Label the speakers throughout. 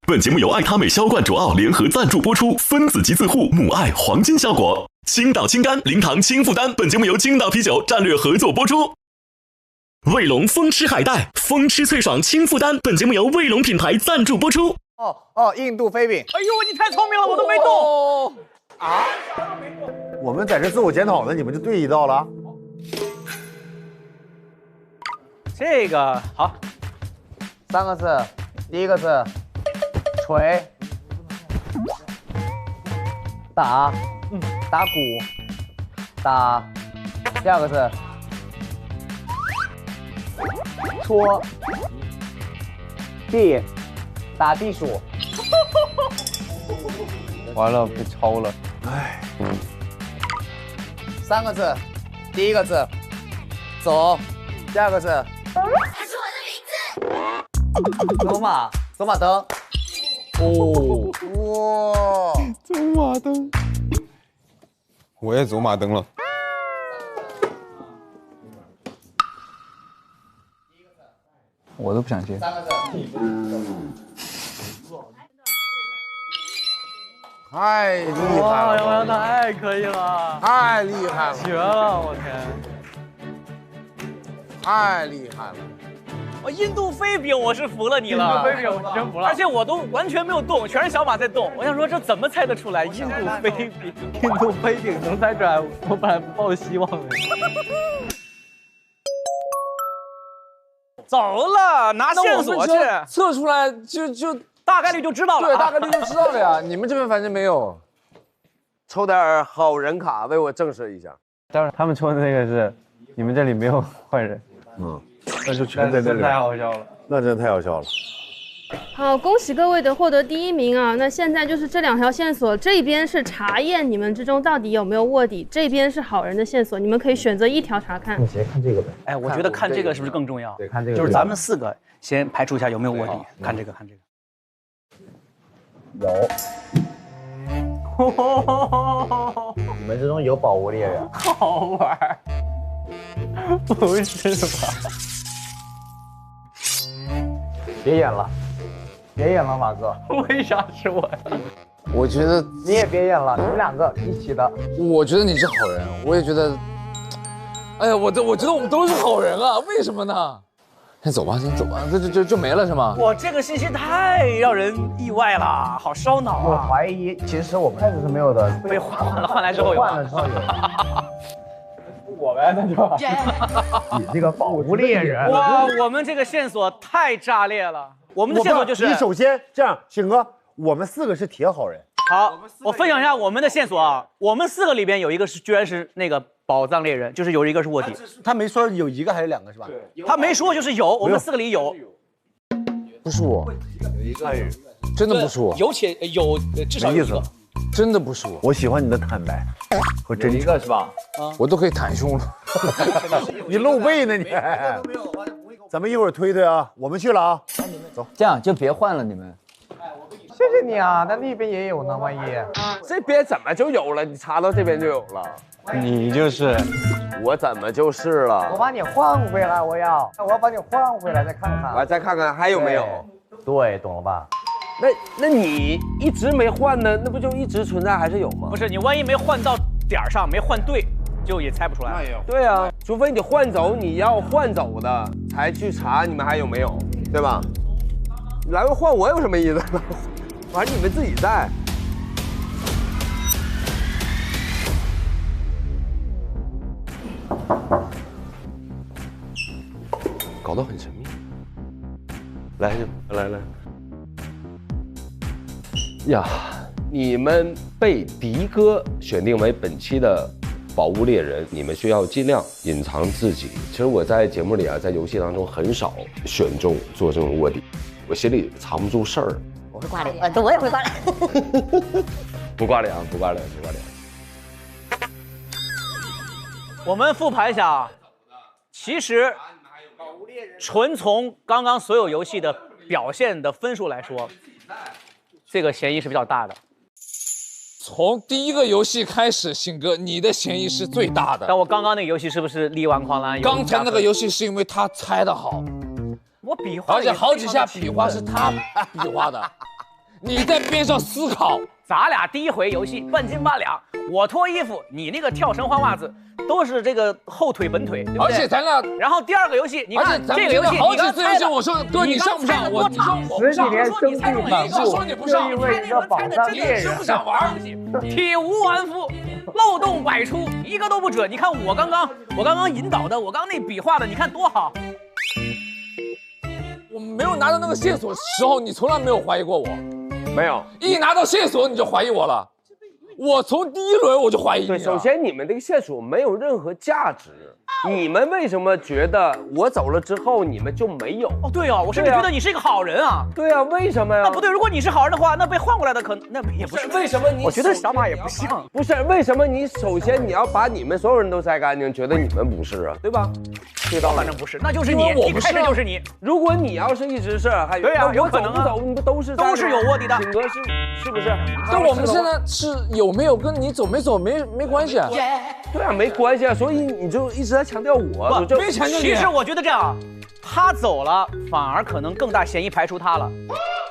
Speaker 1: 本节目由爱他美销冠卓奥联合赞助播出，分子级自护，母爱黄金效果。青岛青柑，零糖轻负担。本节目由青岛啤酒战略合作播出。卫龙风吃海带，风吃脆爽轻负担。本节目由卫龙品牌赞助播出。
Speaker 2: 印度飞饼。
Speaker 3: 哎呦，你太聪明了，我都没动。
Speaker 2: 啊！我们在这自我检讨呢，你们就对一道了。
Speaker 3: 这个好
Speaker 4: ，3个字，第一个字，锤，打，打鼓，打，第二个字，戳，地，打地鼠。完了，被抄了。
Speaker 2: 哎
Speaker 4: ，3个字，第一个字，走，第二个字。它是我的名字。走马，走马灯。哦，哇，
Speaker 5: 走马灯，我也走马灯了。
Speaker 4: 我都不想接。3个字。
Speaker 2: 太厉害了！
Speaker 3: 哇，太可以了，
Speaker 2: 太厉害了，
Speaker 3: 绝了！我天，
Speaker 2: 太厉害了！
Speaker 3: 印度飞饼我是服了你了，印度飞饼我真服了，而且我都完全没有动，全是小马在动。我想说这怎么猜得出来？印度飞饼，印度飞饼能猜出来，我本来不抱希望的。走了，拿线索去，
Speaker 4: 测出来就
Speaker 3: 大概率就知道了。
Speaker 4: 对，大概率就知道了呀。你们这边反正没有。
Speaker 6: 抽点好人卡为我证实一下。
Speaker 4: 当然，他们抽的那个是你们这里没有坏人。
Speaker 2: 那就全在这里。
Speaker 4: 太好笑了，
Speaker 2: 那真的太好笑了。
Speaker 7: 好，恭喜各位的获得第1名啊！那现在就是这2条线索，这边是查验你们之中到底有没有卧底，这边是好人的线索，你们可以选择1条查看。
Speaker 4: 你直接看这个呗。
Speaker 3: 哎，我觉得看这个是不是更重要？
Speaker 4: 对，看这个
Speaker 3: 就是咱们4个先排除一下有没有卧底，看这个，看这个。
Speaker 4: 有。你们之中有宝物猎人？
Speaker 3: 好玩。不是吧？
Speaker 4: 别演了，别演了，马哥。
Speaker 3: 为啥是我？
Speaker 6: 我觉得
Speaker 4: 你也别演了，你们2个一起的。
Speaker 6: 我觉得你是好人，我也觉得。哎呀，我觉得我们都是好人啊，为什么呢？先走吧，先走吧，就没了是吗？
Speaker 3: 哇，这个信息太让人意外了，好烧脑啊！
Speaker 4: 我怀疑，其实我们开始是没有的，
Speaker 3: 被换了，换来之后有。
Speaker 4: 换了之后有。我们那就你这个宝物猎人。
Speaker 3: 哇，我们这个线索太炸裂了。我们的线索就是
Speaker 2: 你首先这样，醒哥，我们4个是铁好人。
Speaker 3: 好，我分享一下我们的线索啊。我们4个里边有一个是居然是那个宝藏猎人，就是有一个是卧底。
Speaker 2: 他没说有1个还是2个是吧？
Speaker 3: 他没说就是有，我们4个里有。
Speaker 6: 不是我，有一个，真的不是我，
Speaker 3: 有且有，至少有1个。
Speaker 6: 真的不是我。
Speaker 2: 我喜欢你的坦白和真诚。
Speaker 4: 1个是吧？
Speaker 6: 我都可以袒胸了。
Speaker 2: 你露背呢你？咱们一会儿推推啊，我们去了啊。走，
Speaker 4: 这样就别换了你们。谢谢你啊，但那边也有呢，万一。
Speaker 6: 这边怎么就有了？你查到这边就有了。
Speaker 4: 你就是，
Speaker 6: 我怎么就是了？
Speaker 4: 我把你换回来，我要把你换回来再看看。
Speaker 6: 我再看看还有没有。
Speaker 4: 对，懂了吧？
Speaker 6: 那你一直没换呢？那不就一直存在还是有吗？
Speaker 3: 不是，你万一没换到点儿上，没换对，就也猜不出来。
Speaker 6: 对啊，除非你换走，你要换走的才去查你们还有没有，对吧？来回换我有什么意思呢？反正你们自己在。搞得很神秘。来呀！你们被迪哥选定为本期的宝物猎人，你们需要尽量隐藏自己。其实我在节目里啊，在游戏当中很少选中做这种卧底，我心里藏不住事儿。
Speaker 8: 我会挂脸，对，我也会挂脸。
Speaker 6: 不挂脸，不挂脸，不挂脸。
Speaker 3: 我们复盘一下啊，其实纯从刚刚所有游戏的表现的分数来说，这个嫌疑是比较大的。
Speaker 5: 从第一个游戏开始，信哥，你的嫌疑是最大的。
Speaker 3: 但我刚刚那个游戏是不是力挽狂澜？
Speaker 5: 刚才那个游戏是因为他猜的好，
Speaker 3: 我比划，
Speaker 5: 而且好几下比划是他比划的。你在边上思考。
Speaker 3: 咱俩第一回游戏半斤八两，我脱衣服，你那个跳绳换袜子，都是这个后腿本腿，对不对？
Speaker 5: 而且咱俩，
Speaker 3: 然后第二个游戏，你看这个游戏，
Speaker 5: 好几次游戏，我说哥你上不上？我说我不上，
Speaker 4: 十几年生地反复，
Speaker 5: 说你不上，
Speaker 4: 因为一个榜上猎人
Speaker 5: 不想玩，
Speaker 3: 体无完肤，漏洞百出，一个都不准。你看我刚刚引导的，我刚那比划的，你看多好。
Speaker 5: 我没有拿到那个线索时候，你从来没有怀疑过我。
Speaker 6: 没有，
Speaker 5: 一拿到线索你就怀疑我了。我从第一轮我就怀疑你了。
Speaker 6: 对，首先你们这个线索没有任何价值。你们为什么觉得我走了之后你们就没有？
Speaker 3: 哦，对哦，我甚至觉得你是一个好人啊。
Speaker 6: 对啊，为什么呀？
Speaker 3: 那不对，如果你是好人的话，那被换过来的那也不是。
Speaker 6: 为什么你？
Speaker 3: 我觉得小马也不像。
Speaker 6: 不是，为什么你首先你要把你们所有人都摘干净，觉得你们不是啊，对吧？这道
Speaker 3: 反正不是，那就是你，一开始就是你。
Speaker 6: 如果你要是一直是，还
Speaker 3: 对啊，有可能
Speaker 6: 不走，你不都是
Speaker 3: 有卧底的。
Speaker 6: 品格是不是？
Speaker 5: 但我们现在是有没有跟你走没走没关系啊。
Speaker 6: 对啊，没关系啊，所以你就一直在强调我，
Speaker 5: 没强调你。
Speaker 3: 其实我觉得这样，他走了反而可能更大嫌疑排除他了。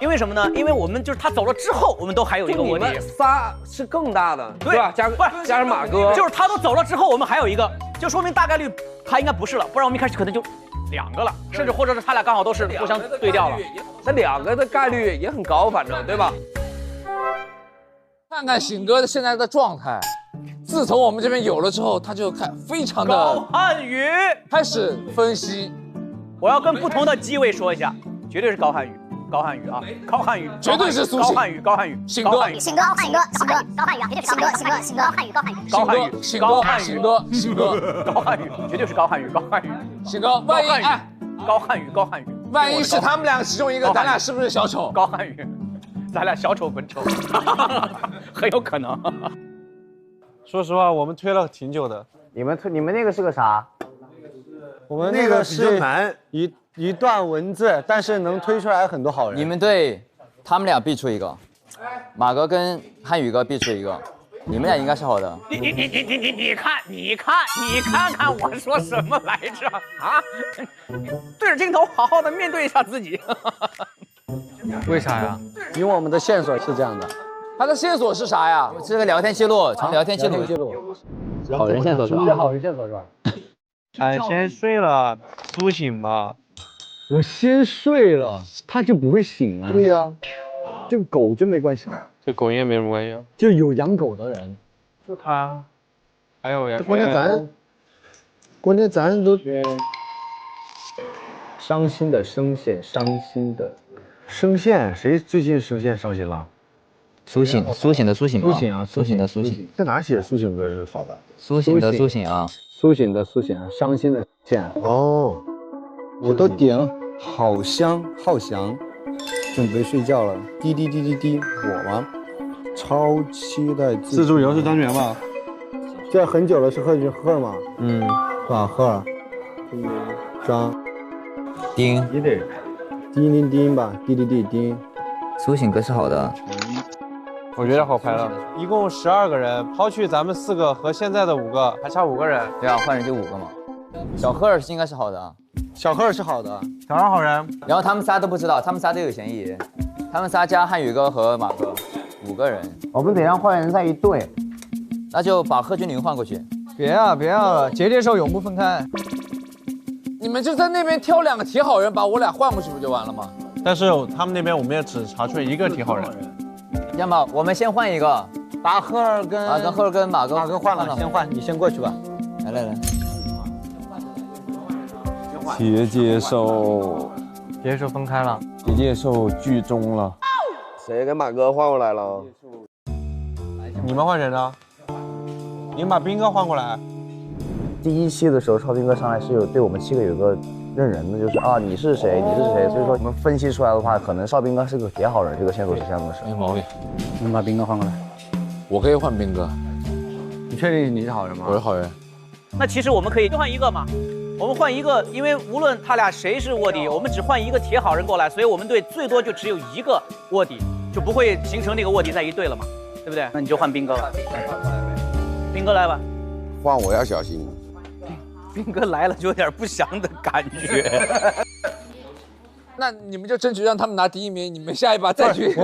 Speaker 3: 因为什么呢？因为我们就是他走了之后，我们都还有一个卧底。
Speaker 6: 仨是更大的，对吧？加上马哥，
Speaker 3: 就是他都走了之后，我们还有一个，就说明大概率他应该不是了，不然我们一开始可能就2个了，甚至或者是他俩刚好都是互相对调了。
Speaker 6: 那2个的概率也很高，反正对吧？
Speaker 5: 看看醒哥现在的状态，自从我们这边有了之后，他就非常的
Speaker 3: 高瀚宇
Speaker 5: 开始分析。
Speaker 3: 我要跟不同的机位说一下，绝对是高瀚宇。高瀚宇啊，高瀚宇
Speaker 5: 绝对是苏醒。
Speaker 3: 高瀚宇，高瀚宇，
Speaker 5: 醒哥，
Speaker 8: 高瀚宇，高瀚宇啊，绝对是醒哥，高瀚宇，
Speaker 3: 高瀚宇，
Speaker 5: 醒哥，
Speaker 3: 高瀚宇，绝对是高瀚宇，高瀚宇，
Speaker 5: 醒哥，万一
Speaker 3: 高瀚宇，高瀚宇，
Speaker 5: 万一是他们俩其中一个，咱俩是不是小丑？
Speaker 3: 高瀚宇，咱俩小丑本丑，很有可能。
Speaker 9: 说实话，我们推了挺久的。
Speaker 4: 你们那个是个啥？
Speaker 9: 我们那个是一段文字，但是能推出来很多好人。
Speaker 10: 你们队他们俩必出一个，马哥跟瀚宇哥必出一个，你们俩应该是好的。
Speaker 3: 你看看我说什么来着啊？对着镜头好好的面对一下自己。
Speaker 9: 为啥呀？因为我们的线索是这样的。
Speaker 5: 他的线索是啥呀？
Speaker 10: 这个聊天记录，从聊天记录。
Speaker 4: 好人线索是吧？好人线索是吧？
Speaker 9: 俺先睡了，苏醒吧。
Speaker 11: 我先睡了，他就不会醒啊。
Speaker 9: 对呀，
Speaker 11: 这个狗真没关系。
Speaker 9: 这狗也没什么关系啊。
Speaker 11: 就有养狗的人，
Speaker 9: 就他，还有呀。
Speaker 11: 关键咱都伤心的声线，伤心的
Speaker 2: 声线，谁最近声线伤心了？
Speaker 10: 苏醒的苏醒
Speaker 11: 苏醒啊，
Speaker 10: 苏醒的苏醒。
Speaker 2: 在哪写苏醒歌是好的？
Speaker 10: 苏醒的苏醒啊，
Speaker 11: 苏醒的苏醒，伤心的线。
Speaker 2: 哦。
Speaker 11: 我都点好香浩翔，准备睡觉了。滴滴滴滴滴，我吗？超期待
Speaker 9: 自助游是张元吧？
Speaker 11: 这很久了，是贺吗？吧，贺，张，
Speaker 10: 丁，
Speaker 11: 你得，叮叮吧，滴滴滴叮。
Speaker 10: 苏醒歌是好的，
Speaker 9: 我觉得好排了。一共12个人，抛去咱们4个和现在的5个，还差5个人。
Speaker 10: 对啊，换人就5个嘛。小赫尔应该是好的啊。
Speaker 9: 小赫尔是好的，小张好人。
Speaker 10: 然后他们仨都不知道，他们仨都有嫌疑。他们仨加瀚宇哥和马哥，5个人。
Speaker 4: 我们得让坏人在一队，
Speaker 10: 那就把贺军林换过去。
Speaker 11: 别啊，结界兽永不分开。
Speaker 5: 你们就在那边挑2个铁好人，把我俩换过去不就完了吗？
Speaker 9: 但是他们那边我们也只查出1个铁好人。
Speaker 10: 要么我们先换一个，
Speaker 11: 把赫尔跟
Speaker 10: 马哥
Speaker 11: 换了，先换，你先过去吧。
Speaker 10: 来。
Speaker 11: 结界兽
Speaker 9: 分开了，
Speaker 11: 结界兽剧终了。
Speaker 6: 谁给马哥换过来了？
Speaker 9: 你们换谁呢？你们把兵哥换过来。
Speaker 4: 第1期的时候，超兵哥上来是有对我们7个有个认人的，就是啊你是谁，所以说我们分析出来的话，可能邵兵哥是个铁好人，这个线索是这样的。
Speaker 5: 没毛病。
Speaker 11: 你们把兵哥换过来。
Speaker 5: 我可以换兵哥。
Speaker 11: 你确定你是好人吗？
Speaker 5: 我是好人。
Speaker 3: 那其实我们可以就换1个嘛。我们换1个，因为无论他俩谁是卧底，我们只换1个铁好人过来，所以我们队最多就只有1个卧底，就不会形成那个卧底在一队了嘛，对不对？那你就换兵哥吧，兵哥来吧。
Speaker 6: 换我要小心。
Speaker 3: 兵哥来了就有点不祥的感觉。
Speaker 5: 那你们就争取让他们拿第1名，你们下一把再去。